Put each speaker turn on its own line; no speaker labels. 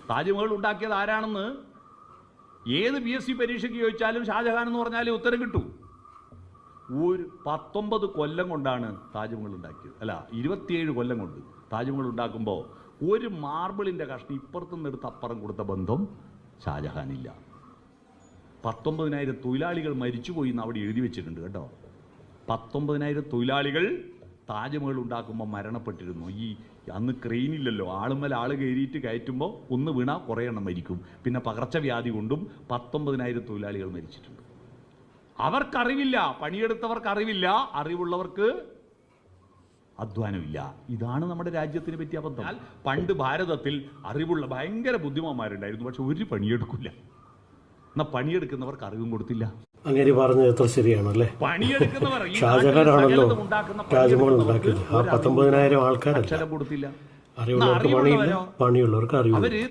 താജ്മഹൽ ഉണ്ടാക്കിയത് ആരാണെന്ന് ഏത് PSC പരീക്ഷയ്ക്ക് ചോദിച്ചാലും ഷാജഹാൻ എന്ന് പറഞ്ഞാലേ ഉത്തരം കിട്ടൂ. ഒരു 19 കൊല്ലം കൊണ്ടാണ് താജ്മഹൽ ഉണ്ടാക്കിയത്. അല്ല, 27 കൊല്ലം കൊണ്ട് താജ്മഹൽ ഉണ്ടാക്കുമ്പോൾ ഒരു മാർബിളിൻ്റെ കഷ്ണം ഇപ്പുറത്തുനിന്ന് എടുത്ത് അപ്പുറം കൊടുത്ത ബന്ധം ഷാജഹാനില്ല. 19,000 തൊഴിലാളികൾ മരിച്ചുപോയി എന്ന് അവിടെ എഴുതി വെച്ചിട്ടുണ്ട് കേട്ടോ. 19,000 തൊഴിലാളികൾ താജ്മഹൽ ഉണ്ടാക്കുമ്പോൾ മരണപ്പെട്ടിരുന്നു. അന്ന് ക്രെയിനില്ലല്ലോ, ആളുമേൽ ആൾ കയറിയിട്ട് കയറ്റുമ്പോൾ ഒന്ന് വീണാൽ കുറേ എണ്ണം മരിക്കും. പിന്നെ പകർച്ചവ്യാധി കൊണ്ടും 19,000 തൊഴിലാളികൾ മരിച്ചിട്ടുണ്ട്. അവർക്കറിവില്ല, പണിയെടുത്തവർക്കറിവില്ല, അറിവുള്ളവർക്ക് അധ്വാനമില്ല. ഇതാണ് നമ്മുടെ രാജ്യത്തിന് പറ്റിയ അബദ്ധം. പണ്ട് ഭാരതത്തിൽ അറിവുള്ള ഭയങ്കര ബുദ്ധിമാന്മാരുണ്ടായിരുന്നു, പക്ഷെ ഒരു പണിയെടുക്കില്ല. എന്നാൽ പണിയെടുക്കുന്നവർക്ക് അറിവും കൊടുത്തില്ല.
അങ്ങനെ പറഞ്ഞത് എത്ര ശരിയാണല്ലേ?
പണിയെടുക്കുന്നവർ
ഷാജഹാനാണല്ലോ താജ്മഹൽ ഉണ്ടാക്കിയത്. ആ 19,000 ആൾക്കാർ
അക്ഷരം കൊടുത്തില്ല.
അറിവുള്ളവർക്ക് പണിയില്ല, പണിയുള്ളവർക്ക് അറിവില്ല.